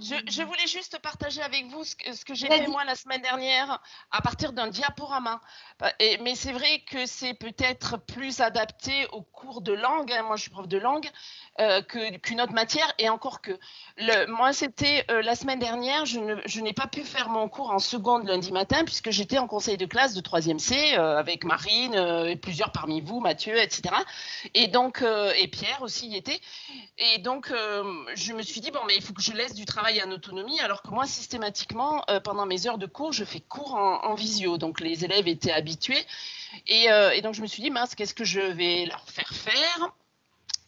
Je voulais juste partager avec vous ce que j'ai fait moi la semaine dernière à partir d'un diaporama. Mais c'est vrai que c'est peut-être plus adapté aux cours de langue. Hein. Moi, je suis prof de langue qu'une autre matière. Et encore que. Moi, c'était la semaine dernière, je n'ai pas pu faire mon cours en seconde lundi matin puisque j'étais en conseil de classe de 3e C avec Marine et plusieurs parmi vous, Mathieu, etc. Et donc, et Pierre aussi y était. Et donc, je me suis dit, bon, mais il faut que je laisse du travail en autonomie, alors que moi, systématiquement, pendant mes heures de cours, je fais cours en visio. Donc, les élèves étaient habitués. Et donc, je me suis dit, mince, qu'est-ce que je vais leur faire faire ?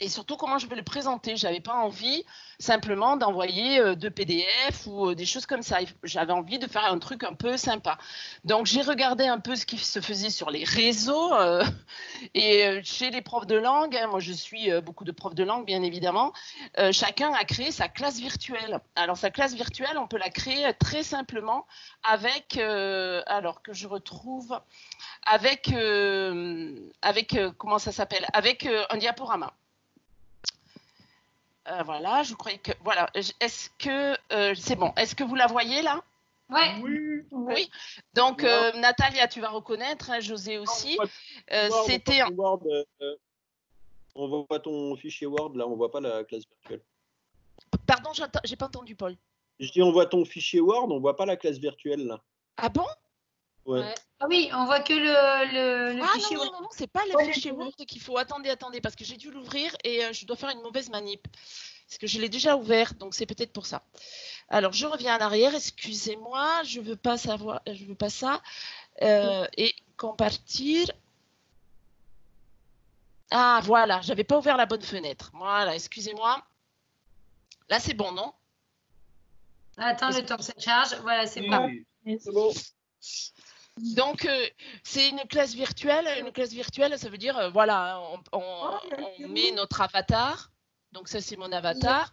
Et surtout, comment je vais le présenter ? Je n'avais pas envie simplement d'envoyer de PDF ou des choses comme ça. J'avais envie de faire un truc un peu sympa. Donc, j'ai regardé un peu ce qui se faisait sur les réseaux et chez les profs de langue. Hein, moi, je suis beaucoup de profs de langue, bien évidemment. Chacun a créé sa classe virtuelle. Alors, sa classe virtuelle, on peut la créer très simplement avec, alors que je retrouve, avec comment ça s'appelle ? Avec un diaporama. Voilà, je croyais que. Voilà. Est-ce que c'est bon ? Est-ce que vous la voyez là ? Ouais. Oui. Donc, Natalia, tu vas reconnaître, hein, José aussi. C'était. On voit ton fichier Word, là, on voit pas la classe virtuelle. Pardon, j'ai pas entendu, Paul. Je dis, on voit ton fichier Word, on voit pas la classe virtuelle, là. Ah bon ? Ouais. Ah oui, on voit que le fichier Word. Non, c'est pas le fichier Word qu'il faut. Attendez, parce que j'ai dû l'ouvrir et je dois faire une mauvaise manip. Parce que je l'ai déjà ouvert, donc c'est peut-être pour ça. Alors, je reviens en arrière, excusez-moi, je veux pas ça. Et compartir. Ah, voilà, j'avais pas ouvert la bonne fenêtre. Voilà, excusez-moi. Là, c'est bon, non ? Attends, le temps que ça charge. Voilà, c'est bon. C'est bon. Donc, c'est une classe virtuelle. Une classe virtuelle, ça veut dire, voilà, on met notre avatar. Donc, ça, c'est mon avatar.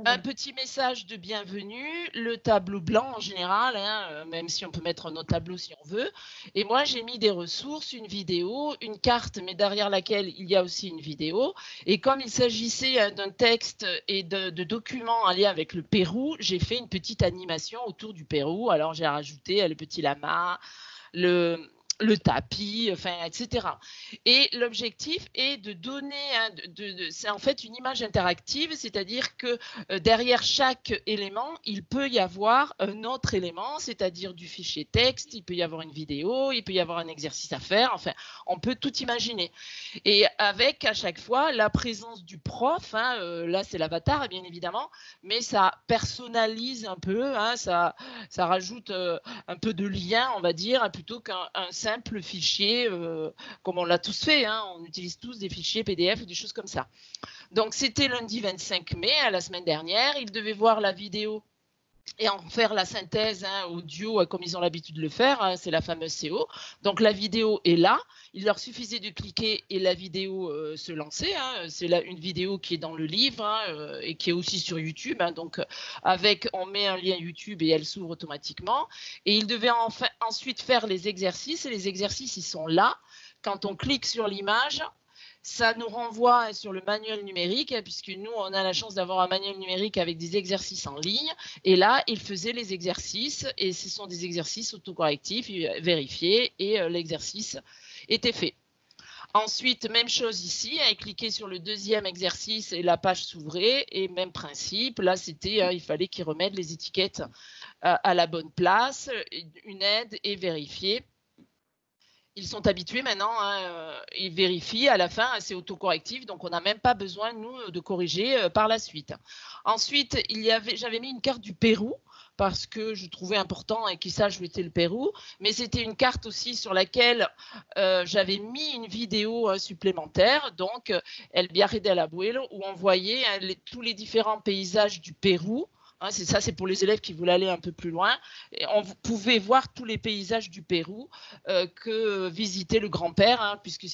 Un petit message de bienvenue, le tableau blanc en général, hein, même si on peut mettre un autre tableau si on veut. Et moi, j'ai mis des ressources, une vidéo, une carte, mais derrière laquelle il y a aussi une vidéo. Et comme il s'agissait d'un texte et de documents en lien avec le Pérou, j'ai fait une petite animation autour du Pérou. Alors, j'ai rajouté le petit lama, le tapis, enfin, etc. Et l'objectif est de donner, c'est en fait une image interactive, c'est-à-dire que derrière chaque élément, il peut y avoir un autre élément, c'est-à-dire du fichier texte, il peut y avoir une vidéo, il peut y avoir un exercice à faire, enfin, on peut tout imaginer. Et avec à chaque fois la présence du prof, hein, là c'est l'avatar bien évidemment, mais ça personnalise un peu, hein, ça rajoute un peu de lien, on va dire, plutôt qu'un simple fichier, comme on l'a tous fait, hein, on utilise tous des fichiers PDF ou des choses comme ça. Donc, c'était lundi 25 mai, la semaine dernière. Ils devaient voir la vidéo et en faire la synthèse hein, audio comme ils ont l'habitude de le faire, hein, c'est la fameuse CO. Donc la vidéo est là, il leur suffisait de cliquer et la vidéo se lançait. Hein. C'est une vidéo qui est dans le livre hein, et qui est aussi sur YouTube. Hein. Donc on met un lien YouTube et elle s'ouvre automatiquement. Et ils devaient ensuite faire les exercices et les exercices ils sont là. Quand on clique sur l'image, ça nous renvoie sur le manuel numérique, puisque nous, on a la chance d'avoir un manuel numérique avec des exercices en ligne. Et là, il faisait les exercices, et ce sont des exercices autocorrectifs, vérifiés, et l'exercice était fait. Ensuite, même chose ici, cliquer sur le deuxième exercice et la page s'ouvrait, et même principe, là, c'était, il fallait qu'ils remettent les étiquettes à la bonne place, une aide et vérifier. Ils sont habitués maintenant, hein, ils vérifient à la fin, c'est autocorrectif, donc on n'a même pas besoin, nous, de corriger par la suite. Ensuite, j'avais mis une carte du Pérou, parce que je trouvais important qu'ils sachent où était le Pérou, mais c'était une carte aussi sur laquelle j'avais mis une vidéo supplémentaire, donc El Viaje del Abuelo, où on voyait tous les différents paysages du Pérou. Hein, c'est pour les élèves qui voulaient aller un peu plus loin. Et on pouvait voir tous les paysages du Pérou que visitait le grand-père, hein, puisque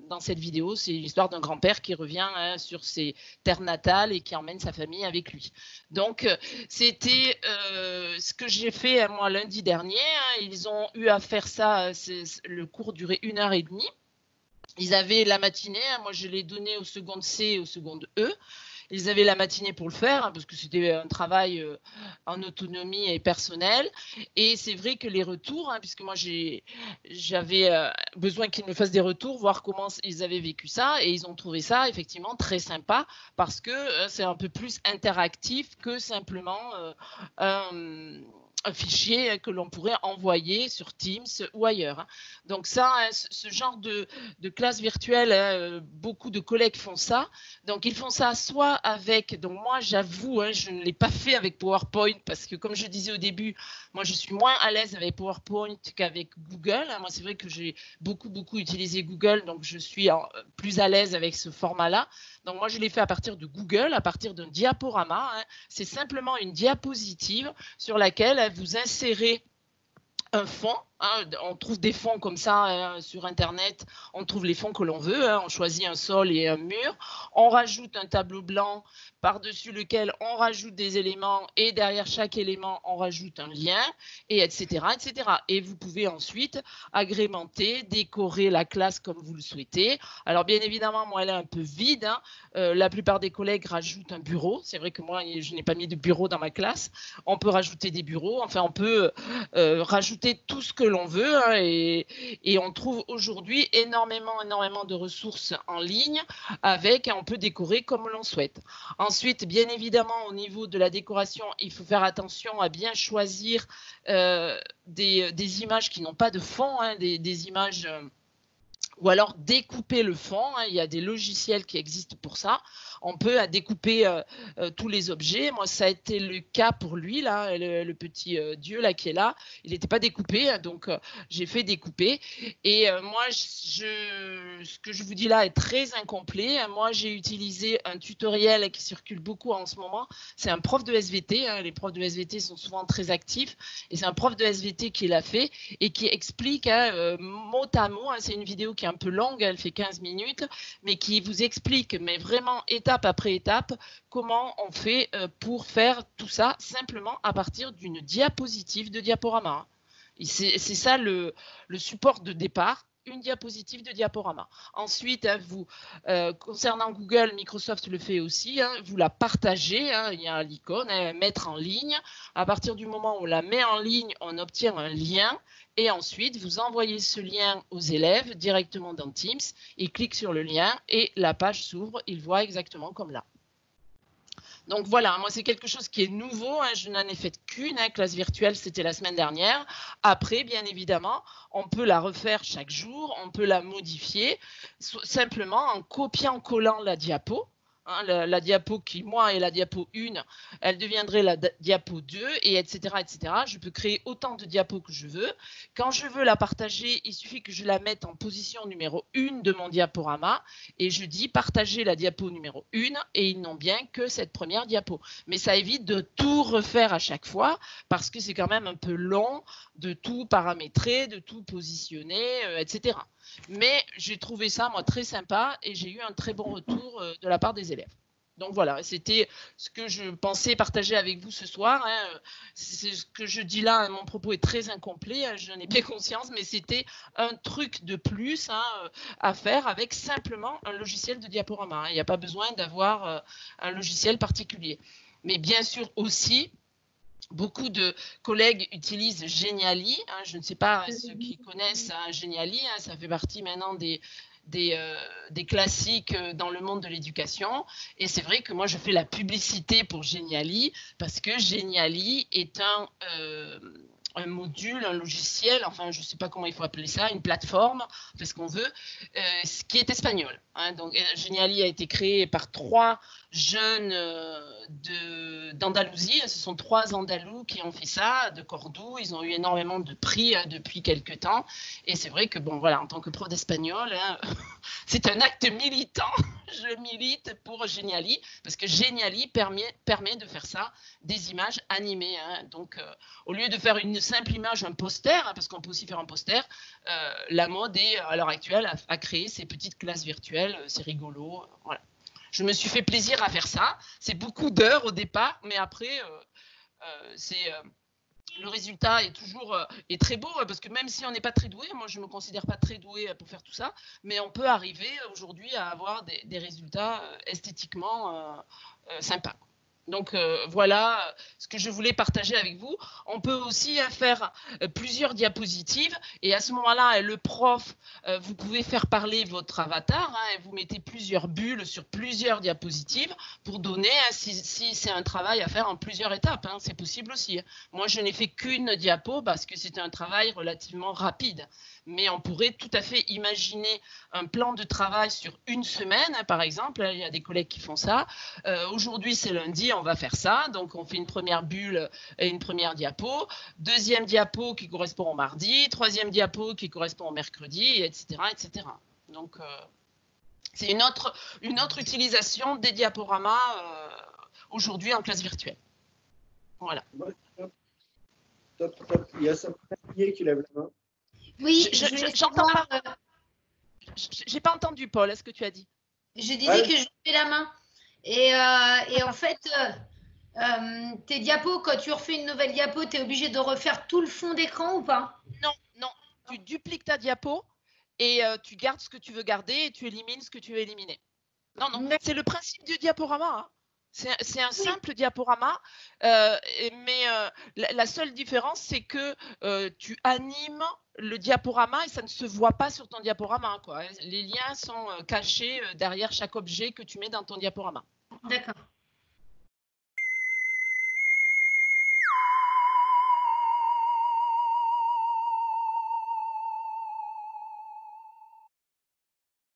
dans cette vidéo, c'est l'histoire d'un grand-père qui revient hein, sur ses terres natales et qui emmène sa famille avec lui. Donc, c'était ce que j'ai fait moi lundi dernier. Hein, ils ont eu à faire ça, le cours durait 1h30. Ils avaient la matinée, hein, moi je l'ai donné aux secondes C et aux secondes E. ils avaient la matinée pour le faire, hein, parce que c'était un travail en autonomie et personnel. Et c'est vrai que les retours, hein, puisque moi j'avais besoin qu'ils me fassent des retours, voir comment ils avaient vécu ça, et ils ont trouvé ça effectivement très sympa, parce que c'est un peu plus interactif que simplement un fichier que l'on pourrait envoyer sur Teams ou ailleurs. Donc ça, ce genre de classe virtuelle, beaucoup de collègues font ça. Donc ils font ça soit avec, donc moi j'avoue, je ne l'ai pas fait avec PowerPoint, parce que comme je disais au début, moi je suis moins à l'aise avec PowerPoint qu'avec Google. Moi c'est vrai que j'ai beaucoup utilisé Google, donc je suis plus à l'aise avec ce format-là. Donc moi je l'ai fait à partir de Google, à partir d'un diaporama. C'est simplement une diapositive sur laquelle vous insérez un fond. On trouve des fonds comme ça sur Internet, on trouve les fonds que l'on veut, on choisit un sol et un mur, on rajoute un tableau blanc par-dessus lequel on rajoute des éléments, et derrière chaque élément, on rajoute un lien, et etc., etc. Et vous pouvez ensuite agrémenter, décorer la classe comme vous le souhaitez. Alors bien évidemment, moi elle est un peu vide, la plupart des collègues rajoutent un bureau. C'est vrai que moi je n'ai pas mis de bureau dans ma classe. On peut rajouter des bureaux, enfin on peut rajouter tout ce que l'on veut, et on trouve aujourd'hui énormément de ressources en ligne avec, on peut décorer comme l'on souhaite. Ensuite, bien évidemment, au niveau de la décoration, il faut faire attention à bien choisir des images qui n'ont pas de fond, des images ou alors découper le fond. Il y a des logiciels qui existent pour ça. On peut découper tous les objets. Moi, ça a été le cas pour lui, là, le petit dieu là, qui est là. Il n'était pas découpé, donc j'ai fait découper. Et moi, ce que je vous dis là est très incomplet. Moi, j'ai utilisé un tutoriel qui circule beaucoup en ce moment. C'est un prof de SVT. Les profs de SVT sont souvent très actifs. Et c'est un prof de SVT qui l'a fait et qui explique mot à mot. C'est une vidéo qui est un peu longue, elle fait 15 minutes, mais qui vous explique, mais vraiment étape après étape, comment on fait pour faire tout ça simplement à partir d'une diapositive de diaporama. C'est ça le support de départ, une diapositive de diaporama. Ensuite, concernant Google, Microsoft le fait aussi, vous la partagez, il y a l'icône, mettre en ligne. À partir du moment où on la met en ligne, on obtient un lien, et ensuite, vous envoyez ce lien aux élèves directement dans Teams. Ils cliquent sur le lien et la page s'ouvre. Ils voient exactement comme là. Donc voilà, moi c'est quelque chose qui est nouveau, je n'en ai fait qu'une, classe virtuelle, c'était la semaine dernière. Après, bien évidemment, on peut la refaire chaque jour, on peut la modifier, simplement en copiant-collant la diapo. La diapo qui, moi, est la diapo 1, elle deviendrait la diapo 2, et etc., etc. Je peux créer autant de diapos que je veux. Quand je veux la partager, il suffit que je la mette en position numéro 1 de mon diaporama, et je dis partager la diapo numéro 1, et ils n'ont bien que cette première diapo. Mais ça évite de tout refaire à chaque fois, parce que c'est quand même un peu long de tout paramétrer, de tout positionner, etc. Mais j'ai trouvé ça, moi, très sympa, et j'ai eu un très bon retour de la part des élèves. Donc voilà, c'était ce que je pensais partager avec vous ce soir. C'est ce que je dis là, mon propos est très incomplet, j'en ai bien conscience, mais c'était un truc de plus à faire avec simplement un logiciel de diaporama. Il n'y a pas besoin d'avoir un logiciel particulier. Mais bien sûr aussi, beaucoup de collègues utilisent Genially. Je ne sais pas ceux qui connaissent Genially, ça fait partie maintenant des classiques dans le monde de l'éducation. Et c'est vrai que moi, je fais la publicité pour Genially parce que Genially est un module, un logiciel, enfin je ne sais pas comment il faut appeler ça, une plateforme, fait ce qu'on veut, qui est espagnol. Donc Genially a été créé par 3 jeunes d'Andalousie. Ce sont 3 Andalous qui ont fait ça, de Cordoue. Ils ont eu énormément de prix depuis quelques temps. Et c'est vrai que, bon, voilà, en tant que prof d'espagnol, c'est un acte militant. Je milite pour Genially, parce que Genially permet de faire ça, des images animées. Donc, au lieu de faire une simple image, un poster, parce qu'on peut aussi faire un poster, la mode est, à l'heure actuelle, à créer ces petites classes virtuelles. C'est rigolo, voilà. Je me suis fait plaisir à faire ça. C'est beaucoup d'heures au départ, mais après, le résultat est toujours est très beau, parce que même si on n'est pas très doué, moi je ne me considère pas très doué pour faire tout ça, mais on peut arriver aujourd'hui à avoir des résultats esthétiquement sympas. Donc voilà ce que je voulais partager avec vous. On peut aussi faire plusieurs diapositives et à ce moment-là, le prof, vous pouvez faire parler votre avatar et vous mettez plusieurs bulles sur plusieurs diapositives pour donner, si c'est un travail à faire en plusieurs étapes, c'est possible aussi. Moi, je n'ai fait qu'une diapo parce que c'était un travail relativement rapide. Mais on pourrait tout à fait imaginer un plan de travail sur une semaine, par exemple. Il y a des collègues qui font ça. Aujourd'hui, c'est lundi, on va faire ça. Donc, on fait une première bulle et une première diapo. Deuxième diapo qui correspond au mardi. Troisième diapo qui correspond au mercredi, etc. etc. Donc, c'est une autre utilisation des diaporamas aujourd'hui en classe virtuelle. Voilà. Top, top. Il y a Sabrina qui lève la main. Oui, j'entends pas. J'ai pas entendu, Paul. Est-ce que tu as dit? Je disais que je levais la main. Et en fait, tes diapos, quand tu refais une nouvelle diapo, tu es obligé de refaire tout le fond d'écran ou pas? Non, non. Tu dupliques ta diapo et tu gardes ce que tu veux garder et tu élimines ce que tu veux éliminer. Non, non. C'est le principe du diaporama. C'est un simple diaporama, mais la seule différence, c'est que tu animes le diaporama et ça ne se voit pas sur ton diaporama, quoi. Les liens sont cachés derrière chaque objet que tu mets dans ton diaporama. D'accord.